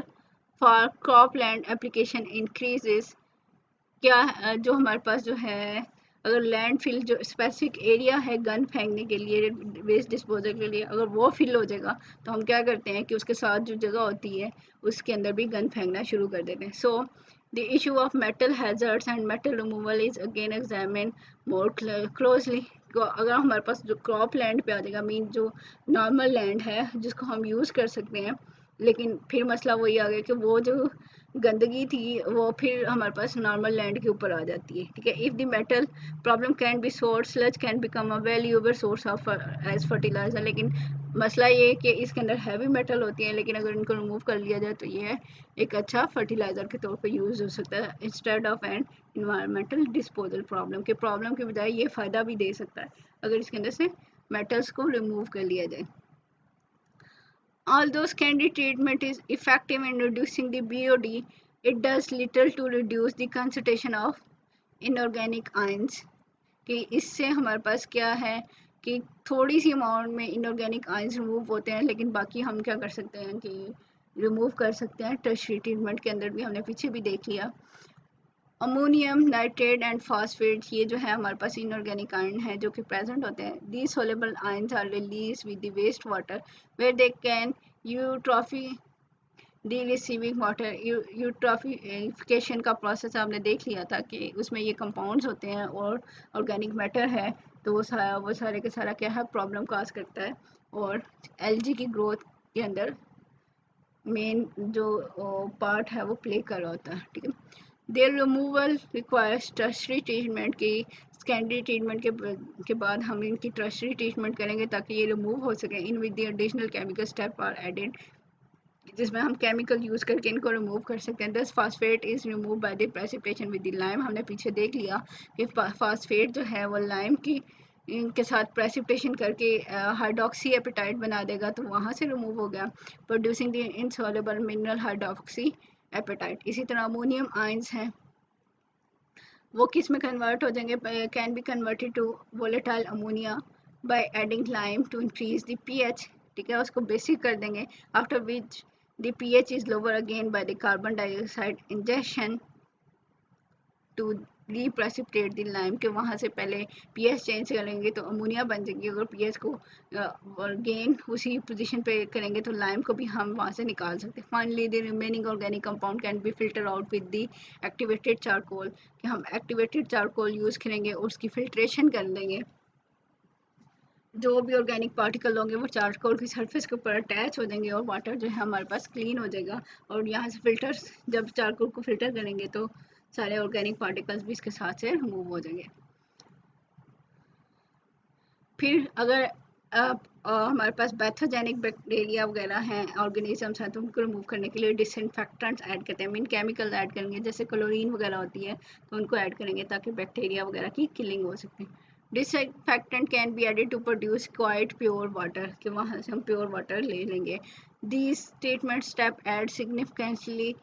for cropland application increases, क्या जो हमारे पास जो है, अगर लैंडफिल जो स्पेसिफिक एरिया है गन फेंकने के लिए, वेस्ट डिस्पोजल के लिए, अगर वो फिल हो जाएगा तो हम क्या करते हैं कि उसके साथ जो जगह होती है उसके अंदर भी गन फेंकना शुरू कर देते हैं। So the issue of metal hazards and metal removal is again examine more closely. अगर हमारे पास जो क्रॉप लैंड पे आ जाएगा, मीन जो नॉर्मल लैंड है जिसको हम यूज़ कर सकते हैं, लेकिन फिर मसला वही आ गया कि वो जो गंदगी थी वो फिर हमारे पास नॉर्मल लैंड के ऊपर आ जाती है, ठीक है। If the metal problem can be solve, sludge can become a valuable source of as fertilizer, लेकिन मसला ये है कि इसके अंदर हैवी मेटल होती हैं, लेकिन अगर इनको रिमूव कर लिया जाए तो ये एक अच्छा फर्टिलाइज़र के तौर पर यूज़ हो सकता है instead of an environmental disposal problem, के प्रॉब्लम के बजाय ये फ़ायदा भी दे सकता है अगर इसके अंदर से मेटल्स को रिमूव कर लिया जाए। Although secondary treatment is effective in reducing the BOD, it does little to reduce the concentration of inorganic ions, कि इससे हमारे पास क्या है कि थोड़ी सी अमाउंट में इनऑर्गेनिक आयंस रिमूव होते हैं, लेकिन बाकी हम क्या कर सकते हैं कि रिमूव कर सकते हैं टर्शियरी ट्रीटमेंट के अंदर भी, हमने पीछे भी देख लिया। अमोनियम नाइट्रेट एंड फॉस्फेट, ये जो है हमारे पास इनऑर्गेनिक आयन है जो कि प्रेजेंट होते हैं। These soluble ions are released with the waste water where they can eutrophy the receiving water. Eutrophication का प्रोसेस आपने देख लिया था कि उसमें ये कंपाउंड्स होते हैं और ऑर्गेनिक मैटर है, तो वो सारे के सारा क्या है, प्रॉब्लम काज करता है और एलजी की ग्रोथ के अंदर मेन जो पार्ट है वो प्ले कर रहा होता है, ठीक है। Their removal requires tertiary treatment, की सेकेंडरी ट्रीटमेंट के बाद हम इनकी टर्शरी ट्रीटमेंट करेंगे ताकि ये रिमूव हो सके। In with the additional chemical step are added, जिसमें हम केमिकल यूज़ करके इनको रिमूव कर सकते हैं। दस phosphate is remove by the precipitation with the lime, हमने पीछे देख लिया कि फास्फेट जो है वो लाइम की इनके साथ प्रेसिपिटेशन करके हाइड्रोक्सी एपेटाइट बना देगा, तो वहाँ से रिमूव हो गया, producing the insoluble mineral hydroxyapatite. इसी तरह अमोनियम आयंस हैं, वो किस में कन्वर्ट हो जाएंगे, can be converted to volatile ammonia by adding lime to increase the pH, ठीक है, उसको बेसिक कर देंगे। After which The pH is lower again by the carbon dioxide ingestion to reprecipitate the lime, कि वहाँ से पहले पीएच चेंज करेंगे तो अमोनिया बन जाएगी। अगर पीएच को गेन उसी पोजीशन पे करेंगे तो लाइम को भी हम वहाँ से निकाल सकते हैं। Finally the remaining organic compound can be filter out with the activated charcoal, कि हम एक्टिवेटेड चारकोल यूज़ करेंगे और उसकी फिल्ट्रेशन कर लेंगे। जो भी ऑर्गेनिक पार्टिकल होंगे वो चारकोल की सरफेस के ऊपर अटैच हो जाएंगे और वाटर जो है हमारे पास क्लीन हो जाएगा। और यहाँ से फिल्टर्स जब चारकोल को फिल्टर करेंगे तो सारे ऑर्गेनिक पार्टिकल्स भी इसके साथ से रिमूव हो जाएंगे। फिर अगर हमारे पास पैथोजेनिक बैक्टीरिया वगैरह हैं, ऑर्गेनिजम्स हैं, तो उनको रिमूव करने के लिए डिसइंफेक्टेंट्स ऐड करते हैं, मीन केमिकल ऐड करेंगे, जैसे क्लोरीन वगैरह होती है तो उनको ऐड करेंगे ताकि बैक्टीरिया वगैरह की किलिंग हो सके। Disinfectant can be added to produce quite pure water, कि वहाँ से हम प्योर वाटर ले लेंगे। These treatment step add significantly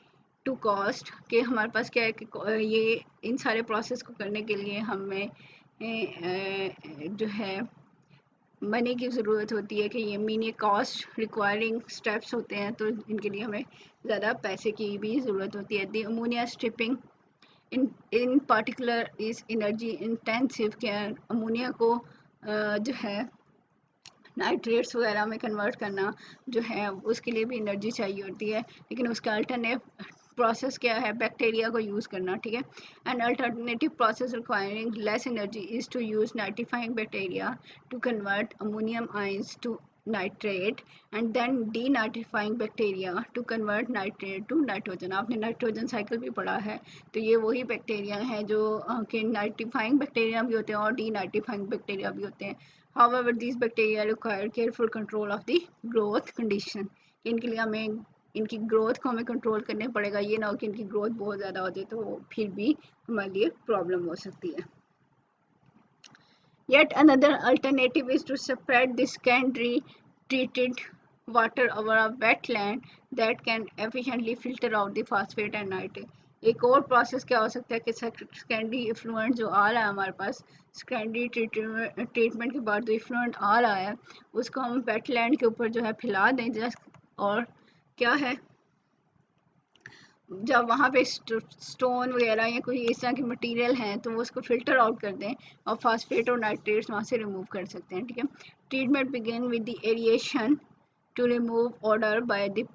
to cost, कि हमारे पास क्या है कि ये इन सारे प्रोसेस को करने के लिए हमें जो है मनी की ज़रूरत होती है, कि ये मीन कॉस्ट रिक्वायरिंग स्टेप्स होते हैं, तो इनके लिए हमें ज़्यादा पैसे की भी ज़रूरत होती है। The ammonia stripping in particular is energy intensive, के अमोनिया को जो है नाइट्रेट्स वगैरह में कन्वर्ट करना जो है उसके लिए भी एनर्जी चाहिए होती है, लेकिन उसका अल्टरनेट प्रोसेस क्या है, बैक्टीरिया को यूज़ करना, ठीक है। And alternative process requiring less energy is to use nitrifying bacteria to convert ammonium ions to nitrate and then denitrifying bacteria to convert nitrate to nitrogen. आपने nitrogen cycle भी पढ़ा है, तो ये वही बैक्टीरिया हैं जो कि नाइट्रीफाइंग बैक्टीरिया भी होते हैं और डी नाइट्रीफाइंग बैक्टीरिया भी होते हैं। However, these bacteria require careful control of the growth condition. इनके लिए हमें इनकी ग्रोथ को हमें कंट्रोल करना पड़ेगा, ये ना हो कि इनकी ग्रोथ बहुत ज़्यादा हो जाए तो फिर भी हमारे लिए प्रॉब्लम हो सकती है। Yet another alternative is to spread the secondary treated water over a wetland that can efficiently filter out the phosphate and nitrate. एक और प्रोसेस क्या हो सकता है कि सेकेंडरी इफ्लुएंट जो आ रहा है हमारे पास, सेकेंडरी ट्रीटमेंट के बाद जो इफ्लुएंट आ रहा है उसको हम वेटलैंड के ऊपर जो है फैला दें जस्ट, और क्या है जब वहाँ पे स्टोन वगैरह या कोई इस तरह की मटेरियल हैं तो वो उसको फिल्टर आउट कर दें और फास्फेट और नाइट्रेट्स वहाँ से रिमूव कर सकते हैं, ठीक है। Treatment begin with the aeration to remove odour by the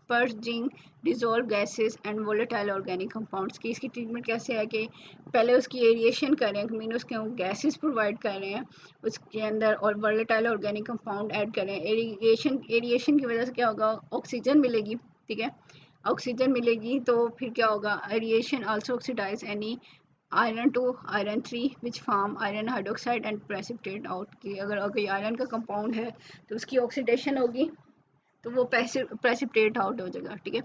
purging dissolve gases and volatile organic compounds की। इसकी ट्रीटमेंट कैसे है कि पहले उसकी एरिएशन करें, मीन उसके गैसेस प्रोवाइड कर रहे हैं उसके अंदर और वोलेटाइल ऑर्गेनिक कंपाउंड ऐड करें। एरिएशन की वजह से क्या होगा, ऑक्सीजन मिलेगी, ठीक है। ऑक्सीजन मिलेगी तो फिर क्या होगा, aeration also oxidize any iron to iron 3 which form iron hydroxide and precipitate out, की अगर कोई आयरन का कंपाउंड है तो उसकी ऑक्सीडेशन होगी तो वो प्रेसिपिटेट आउट हो जाएगा, ठीक है।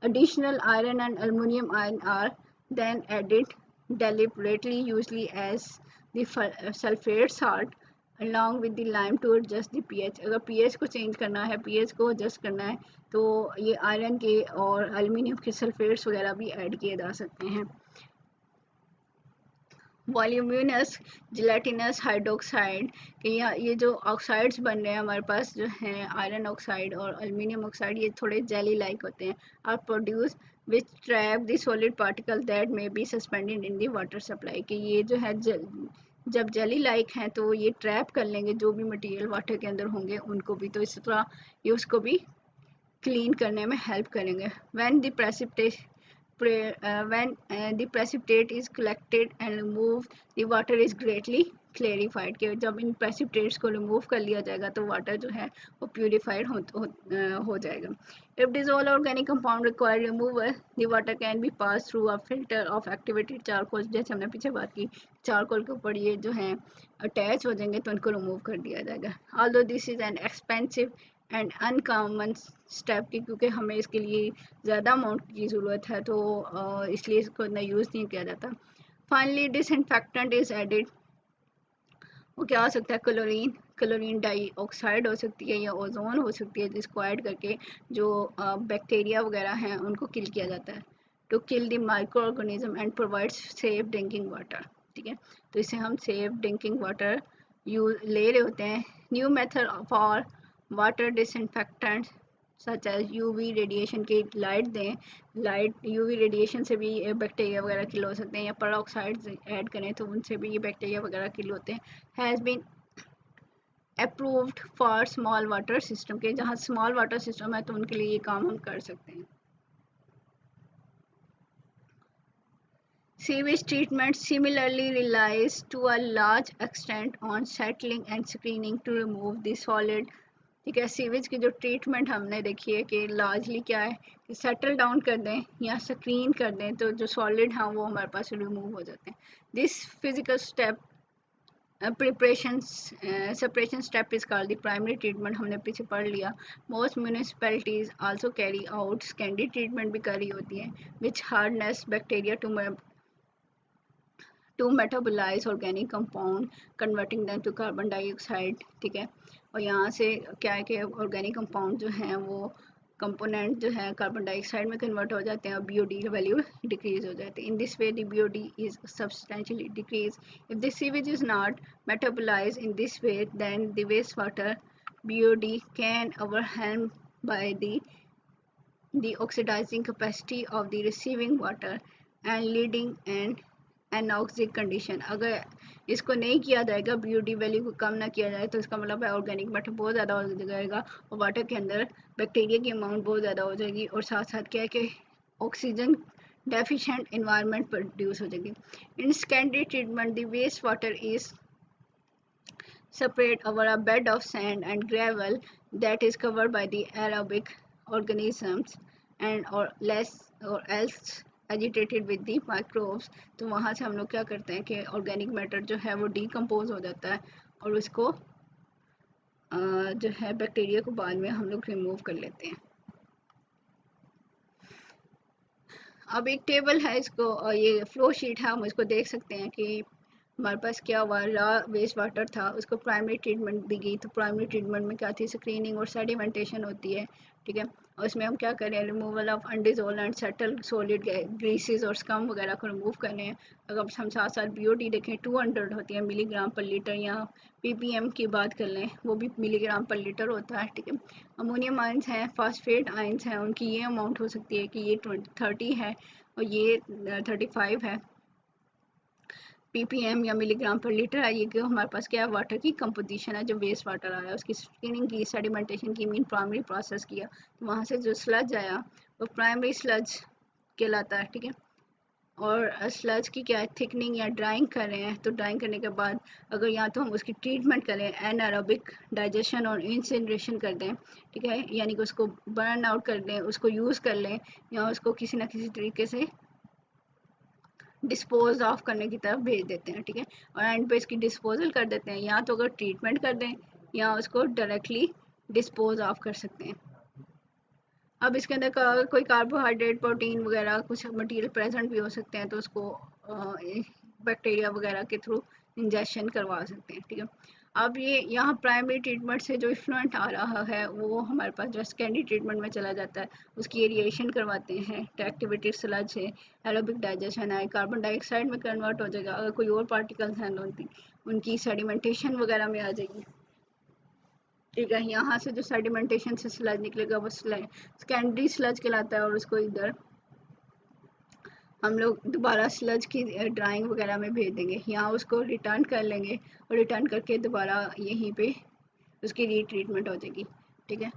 Additional iron and aluminium ion are then added deliberately usually as the sulfate salt along with the lime to adjust the pH। अगर pH को चेंज करना है, pH को एडजस्ट करना है तो ये आयरन के और एल्युमिनियम के सल्फेट्स वगैरह भी ऐड किए जा सकते हैं। वॉल्यूमिनस जिलेटिनस हाइड्रोक्साइड, कि ये जो ऑक्साइड्स बन रहे हैं हमारे पास जो हैं आयरन ऑक्साइड और एल्युमिनियम ऑक्साइड, ये थोड़े जेली लाइक होते हैं, are produce which trap the solid particle that may be suspended in the water supply, कि ये जो है जब जेली लाइक हैं तो ये ट्रैप कर लेंगे जो भी मटेरियल वाटर के अंदर होंगे उनको भी, तो इस तरह ये उसको भी क्लीन करने में हेल्प करेंगे। When the precipitation when the precipitate is collected and removed the water is greatly clarified, कि जब इन precipitates को remove कर लिया जाएगा तो water जो है वो purified हो जाएगा। If dissolved organic compound require removal, the water can be passed through a filter of activated charcoal, जैसे हमने पीछे बात की चारकोल के ऊपर ये जो है अटैच हो जाएंगे तो उनको रिमूव कर दिया जाएगा। Although this is an expensive and uncommon step की, क्योंकि हमें इसके लिए ज़्यादा अमाउंट की ज़रूरत है तो इसलिए इसको इतना यूज़ नहीं किया जाता। फाइनली डिसइंफेक्टेंट इज़ एडिड, वो क्या हो सकता है, क्लोरीन डाइऑक्साइड हो सकती है या ओजोन हो सकती है, जिसको ऐड करके जो बैक्टीरिया वगैरह हैं उनको किल किया जाता है to kill the microorganism and provide safe drinking water, ठीक है। तो इसे हम सेफ ड्रिंकिंग वाटर ले रहे होते हैं। New method for water disinfectant such as UV radiation की लाइट दें, लाइट यूवी रेडिएशन से भी बैक्टीरिया वगैरह किल हो सकते हैं, या पेरोक्साइड्स ऐड करें तो उनसे भी ये बैक्टीरिया वगैरह किल होते हैं। Has been approved for small water system के, जहाँ स्मॉल वाटर सिस्टम है तो उनके लिए ये काम हम कर सकते हैं। Sewage treatment similarly relies to a large extent on settling and screening to remove the solid। ठीक है, सीवेज की जो ट्रीटमेंट हमने देखी है कि लार्जली क्या है कि सेटल डाउन कर दें या स्क्रीन कर दें तो जो सॉलिड हैं वो हमारे पास रिमूव हो जाते हैं। This physical step preparation separation step is called the primary treatment, हमने पीछे पढ़ लिया। Most municipalities also carry out secondary treatment भी करी होती है, which harnesses bacteria to metabolise organic compound converting them to carbon dioxide. ठीक है, और यहाँ से क्या है कि ऑर्गेनिक कंपाउंड जो हैं वो कंपोनेंट जो है कार्बन डाइऑक्साइड में कन्वर्ट हो जाते हैं और बीओडी की वैल्यू डिक्रीज हो जाती है। In this way the BOD is substantially decrease. If the sewage is not metabolize in this way then the waste water BOD can overwhelm by the oxidizing capacity of the receiving water and leading and anoxic condition. अगर इसको नहीं किया जाएगा, BOD value को कम ना किया जाए, तो इसका मतलब है ऑर्गेनिक मैटर बहुत ज़्यादा हो जाएगा और वाटर के अंदर बैक्टीरिया की अमाउंट बहुत ज़्यादा हो जाएगी, और साथ साथ क्या है कि ऑक्सीजन डेफिशिएंट इन्वायरमेंट प्रोड्यूस हो जाएगी। In secondary treatment the waste water is separate over a bed of sand and gravel that is covered by the aerobic organisms and or less or else agitated with the microbes। तो वहाँ से हम लोग क्या करते हैं कि organic matter जो है वो डिकम्पोज हो जाता है और उसको जो है बैक्टीरिया को बाद में हम लोग रिमूव कर लेते हैं। अब एक टेबल है, इसको ये फ्लो शीट है, हम इसको देख सकते हैं कि हमारे पास क्या हुआ, रॉ वेस्ट वाटर था, उसको प्राइमरी ट्रीटमेंट दी गई। तो प्राइमरी ट्रीटमेंट में क्या थी, स्क्रीनिंग और सेडिमेंटेशन होती है। ठीक है, और इसमें हम क्या करें, removal of undissolved and settle solid greases और स्कम वगैरह को रिमूव करने हैं। अगर हम साथ साथ बीओडी देखें 200 होती है मिलीग्राम पर लीटर, या पीपीएम की बात कर लें वो भी मिलीग्राम पर लीटर होता है। ठीक है, अमोनियम आयंस हैं, फास्फेट आयंस हैं, उनकी ये अमाउंट हो सकती है कि ये 30 है और ये 35 है ppm या मिलीग्राम पर लीटर है। ये कि हमारे पास क्या है, वाटर की कंपोजिशन है, जो वेस्ट वाटर आया उसकी स्क्रीनिंग की, सेडिमेंटेशन की, मीन प्राइमरी प्रोसेस किया, तो वहाँ से जो स्लज आया वो प्राइमरी स्लज कहलाता है। ठीक है, और स्लज की क्या है, थिकनिंग या ड्राइंग कर रहे हैं, तो ड्राइंग करने के बाद अगर या तो हम उसकी ट्रीटमेंट करें, एनारोबिक डाइजेशन और इंसिनरेशन कर दें, ठीक है, यानी कि उसको बर्न आउट कर दें, उसको यूज़ कर लें, या उसको किसी ना किसी तरीके से डिस्पोज ऑफ करने की तरफ भेज देते हैं। ठीक है, और एंड पे इसकी डिस्पोजल कर देते हैं, या तो अगर ट्रीटमेंट कर दें या उसको डायरेक्टली डिस्पोज ऑफ कर सकते हैं। अब इसके अंदर कोई कार्बोहाइड्रेट, प्रोटीन वगैरह कुछ मटेरियल प्रेजेंट भी हो सकते हैं, तो उसको बैक्टीरिया वगैरह के थ्रू इंजेक्शन करवा सकते हैं। ठीक है, अब ये यहाँ प्राइमरी ट्रीटमेंट से जो इफ्लुएंट आ रहा है वो हमारे पास जो सेकेंडरी ट्रीटमेंट में चला जाता है, उसकी एरिएशन करवाते हैं, एक्टिवेटेड स्लज है, एरोबिक डाइजेशन है, कार्बन डाइऑक्साइड में कन्वर्ट हो जाएगा, अगर कोई और पार्टिकल्स हैं तो उनकी सेडिमेंटेशन वगैरह में आ जाएगी। ठीक है, यहाँ से जो सेडिमेंटेशन से स्लज निकलेगा वो सेकेंडरी स्लज कहलाता है, और उसको इधर हम लोग दोबारा स्लज की ड्राइंग वगैरह में भेज देंगे, यहाँ उसको रिटर्न कर लेंगे और रिटर्न करके दोबारा यहीं पे उसकी रीट्रीटमेंट हो जाएगी। ठीक है,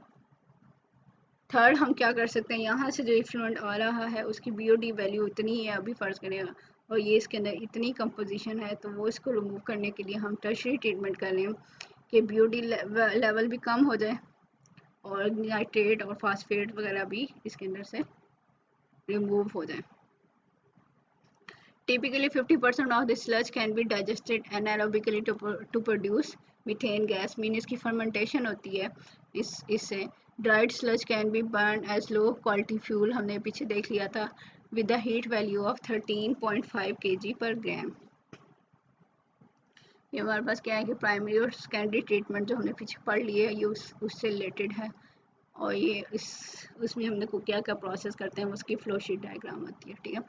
थर्ड हम क्या कर सकते हैं, यहाँ से जो इफ्लुएंट आ रहा है उसकी बीओडी वैल्यू इतनी है, अभी फ़र्ज़ करें, और ये इसके अंदर इतनी कंपोजिशन है, तो वो इसको रिमूव करने के लिए हम टर्शरी ट्रीटमेंट कर लें कि बीओडी लेवल भी कम हो जाए और नाइट्रेट और फास्फेट वगैरह भी इसके अंदर से रिमूव हो जाए। Typically 50% of the sludge can be digested anaerobically to produce methane gas, mean इसकी fermentation होती है इससे। dried sludge can be burned as low quality fuel, हमने पीछे देख लिया था, with a heat value of 13.5 kg per gram। ये हमारे पास क्या है कि प्राइमरी और सेकेंडरी ट्रीटमेंट जो हमने पीछे पढ़ ली है ये उससे रिलेटेड है, और ये उसमें हमने को क्या क्या प्रोसेस करते हैं उसकी फ्लो शीट डायग्राम होती है। ठीक है,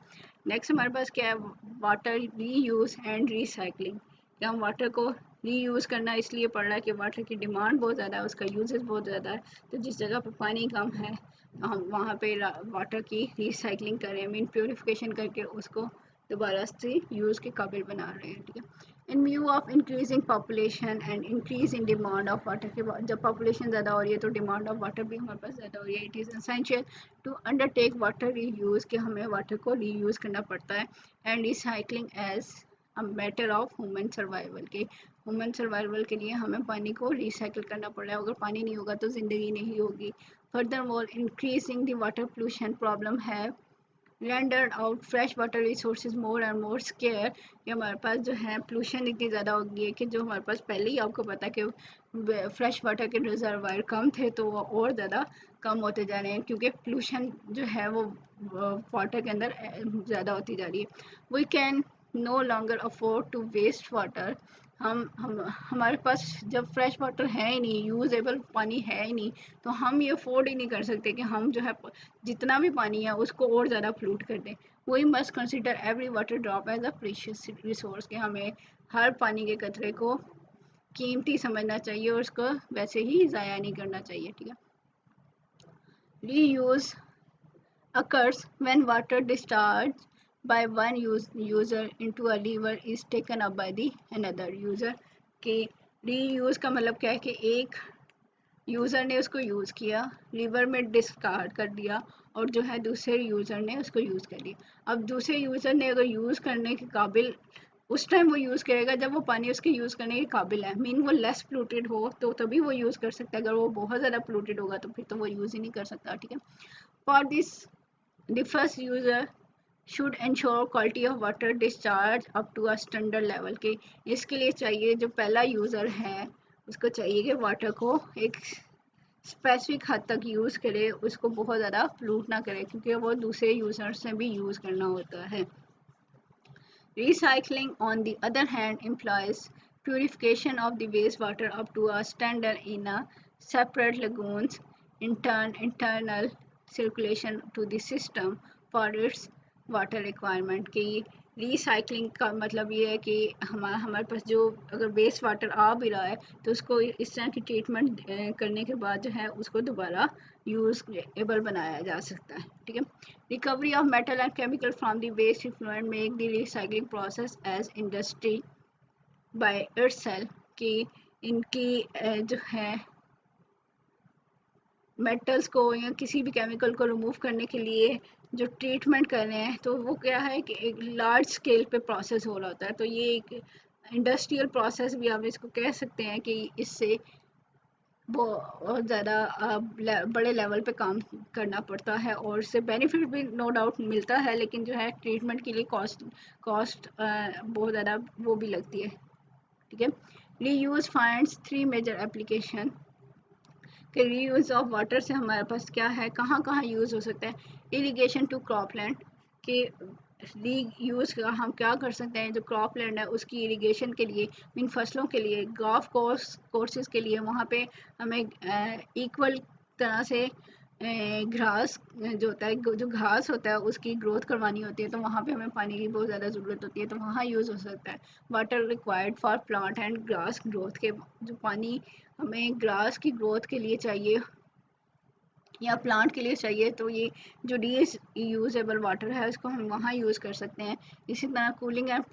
नेक्स्ट हमारे पास क्या है, वाटर री यूज़ एंड रिसाइकलिंग। कि हम वाटर को रीयूज़ करना इसलिए पड़ रहा है कि वाटर की डिमांड बहुत ज़्यादा है, उसका यूजेस बहुत ज़्यादा है। तो जिस जगह पे पानी कम है तो हम वहाँ पे वाटर की रिसाइकलिंग करें, मीन प्योरीफिकेशन करके उसको दोबारा से यूज़ के काबिल बना रहे हैं, ठीक है। इन view of increasing population and increase in demand of water के बाद जब पॉपुलेशन ज़्यादा हो रही है तो डिमांड ऑफ वाटर भी हमारे पास ज़्यादा हो रही है। It is essential to undertake water reuse, कि हमें वाटर को रीयूज़ करना पड़ता है, and recycling as a matter of human survival, के ह्यूमन सर्वाइवल के लिए हमें पानी को रिसाइकिल करना पड़ रहा है। अगर पानी नहीं होगा तो ज़िंदगी नहीं होगी। Further more increasing the water pollution problem है rendered out fresh water resources more and more scarce, कि हमारे पास जो है पोल्यूशन इतनी ज़्यादा हो गई है कि जो हमारे पास पहले ही आपको पता है कि फ्रेश वाटर के रिजर्वायर कम थे तो वो और ज़्यादा कम होते जा रहे हैं, क्योंकि पोल्यूशन जो है वो वाटर के अंदर ज़्यादा होती जा रही है। We can no longer afford to waste water, हम हमारे पास जब फ्रेश वाटर है ही नहीं, यूजेबल पानी है ही नहीं, तो हम ये अफोर्ड ही नहीं कर सकते कि हम जो है जितना भी पानी है उसको और ज़्यादा फ्लूट कर दें। We must consider every water drop as a precious resource, कि हमें हर पानी के कतरे को कीमती समझना चाहिए और उसको वैसे ही ज़ाया नहीं करना चाहिए, ठीक है। Reuse occurs when water discharged by one user into a river is taken up by the another user, के रीयूज़ का मतलब क्या है कि एक यूज़र ने उसको यूज़ किया, रिवर में डिस्कार्ड कर दिया, और जो है दूसरे यूज़र ने उसको यूज़ कर लिया। अब दूसरे यूज़र ने अगर यूज़ करने के काबिल उस टाइम वो यूज़ करेगा जब वो पानी उसके यूज़ करने के काबिल है, मीन वो लेस पोल्यूटेड हो तो तभी वो यूज़ कर सकता है। अगर वो बहुत ज़्यादा पोल्यूटेड होगा तो फिर तो वो यूज़ ही नहीं कर सकता, ठीक है। For this the first user should ensure quality of water discharge up to a standard level, के इसके लिए चाहिए जो पहला यूज़र है उसको चाहिए कि वाटर को एक स्पेसिफिक हद तक यूज़ करे, उसको बहुत ज़्यादा पोल्यूट ना करे, क्योंकि वो दूसरे यूज़र से भी यूज़ करना होता है। Recycling, on the other hand, implies purification of the wastewater up to a standard in a separate lagoons, internal circulation to the system for its water requirement, कि रिसाइकलिंग का मतलब ये है कि हमारे पास जो अगर वेस्ट वाटर आ भी रहा है तो उसको इस तरह की ट्रीटमेंट करने के बाद जो है उसको दोबारा यूज़ेबल बनाया जा सकता है, ठीक है। Recovery of metal and chemical from the waste effluent make the recycling process as industry by itself, कि इनकी जो है मेटल्स को या किसी भी केमिकल को रिमूव करने के लिए जो ट्रीटमेंट कर रहे हैं तो वो क्या है कि एक लार्ज स्केल पे प्रोसेस हो रहा होता है। तो ये एक इंडस्ट्रियल प्रोसेस भी आप इसको कह सकते हैं कि इससे बहुत ज़्यादा बड़े लेवल पे काम करना पड़ता है और इससे बेनिफिट भी नो डाउट मिलता है, लेकिन जो है ट्रीटमेंट के लिए कॉस्ट बहुत ज़्यादा वो भी लगती है, ठीक है। Reuse finds three major application, कि रीयूज़ ऑफ वाटर से हमारे पास क्या है, कहाँ कहाँ यूज़ हो सकता है। इरिगेशन टू क्रॉपलैंड, के री यूज़ का हम क्या कर सकते हैं, जो क्रॉप लैंड है उसकी इरिगेशन के लिए, इन फसलों के लिए, गोल्फ कोर्सेज के लिए, वहाँ पे हमें इक्वल तरह से घास जो होता है, जो घास होता है उसकी ग्रोथ करवानी होती है, तो वहाँ पे हमें पानी की बहुत ज़्यादा ज़रूरत होती है, तो वहाँ यूज़ हो सकता है। Water required for plant and grass growth, के जो पानी हमें ग्रास की ग्रोथ के लिए चाहिए या प्लांट के लिए चाहिए, तो ये जो यूजेबल वाटर है उसको हम वहाँ यूज़ कर सकते हैं। इसी तरह cooling and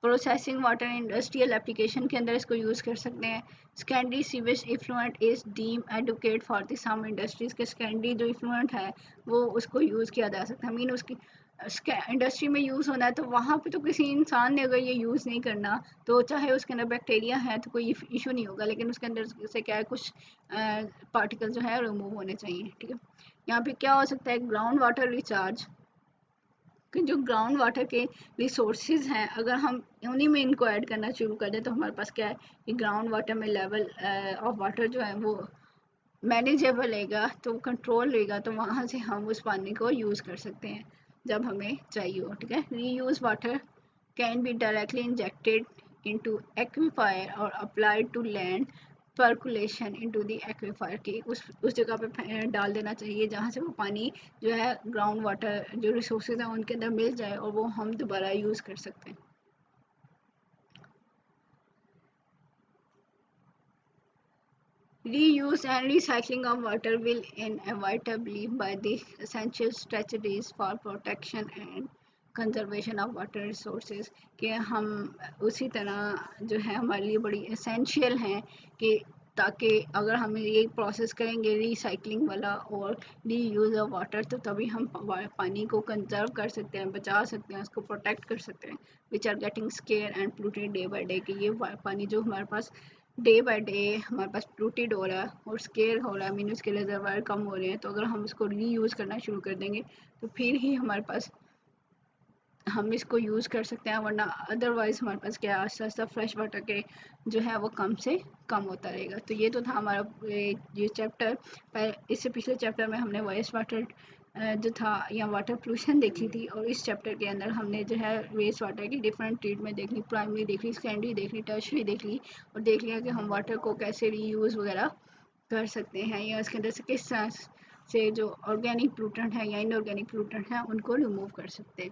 processing water industrial application के अंदर इसको यूज़ कर सकते हैं। Secondary sewage effluent is deem adequate for the some industries, के सेकेंडरी जो इफ्लुएंट है वो उसको यूज़ किया जा सकता है, मीन उसकी इंडस्ट्री में यूज़ होना है, तो वहाँ पे तो किसी इंसान ने अगर ये यूज़ नहीं करना तो चाहे उसके अंदर बैक्टीरिया है तो कोई इशू नहीं होगा, लेकिन उसके अंदर से क्या है कुछ पार्टिकल जो है रिमूव होने चाहिए, ठीक है। यहाँ पे क्या हो सकता है, ग्राउंड वाटर रिचार्ज, कि जो ग्राउंड वाटर के रिसोर्सेज हैं अगर हम उन्हीं में इनको ऐड करना शुरू कर दें तो हमारे पास क्या है कि ग्राउंड वाटर में लेवल ऑफ वाटर जो है वो मैनेजेबल रहेगा, तो कंट्रोल रहेगा, तो वहाँ से हम उस पानी को यूज़ कर सकते हैं जब हमें चाहिए हो, ठीक है। Reuse water can be directly injected into aquifer और applied to land percolation into the aquifer, की उस जगह पे डाल देना चाहिए जहाँ से वो पानी जो है ग्राउंड वाटर जो रिसोर्सेज हैं उनके अंदर मिल जाए और वो हम दोबारा यूज़ कर सकते हैं। Reuse and recycling of water will inevitably by the essential strategies for protection and conservation of water resources कि हम उसी तरह जो है हमारे लिए बड़ी एसेंशियल हैं कि ताकि अगर हम ये प्रोसेस करेंगे रिसाइकलिंग वाला और री यूज़ ऑफ वाटर तो तभी हम पानी को कंजर्व कर सकते हैं, बचा सकते हैं, उसको प्रोटेक्ट कर सकते हैं which are getting scarce and polluted day by day कि ये पानी जो हमारे पास डे बाय डे हमारे पास पोल्यूटेड हो रहा है और स्केयर हो रहा है, मीन उसके रिजर्वायर कम हो रहे हैं, तो अगर हम इसको री यूज़ करना शुरू कर देंगे तो फिर ही हमारे पास हम इसको यूज़ कर सकते हैं, वरना अदरवाइज़ हमारे पास क्या आस्ता आस्ता फ्रेश वाटर के जो है वो कम से कम होता रहेगा। तो ये तो था हमारा ये चैप्टर। इससे पिछले चैप्टर में हमने वेस्ट वाटर जो था या वाटर पोल्यूशन देखी थी, और इस चैप्टर के अंदर हमने जो है वेस्ट वाटर की डिफरेंट ट्रीटमेंट देख ली, प्राइमरी देख ली, सेकेंडरी देख ली, टर्शरी देख ली, और देख लिया कि हम वाटर को कैसे रीयूज़ वगैरह कर सकते हैं या उसके अंदर से किस तरह से जो ऑर्गेनिक पोल्यूटेंट है या इनऑर्गेनिक पोल्यूटेंट है उनको रिमूव कर सकते हैं।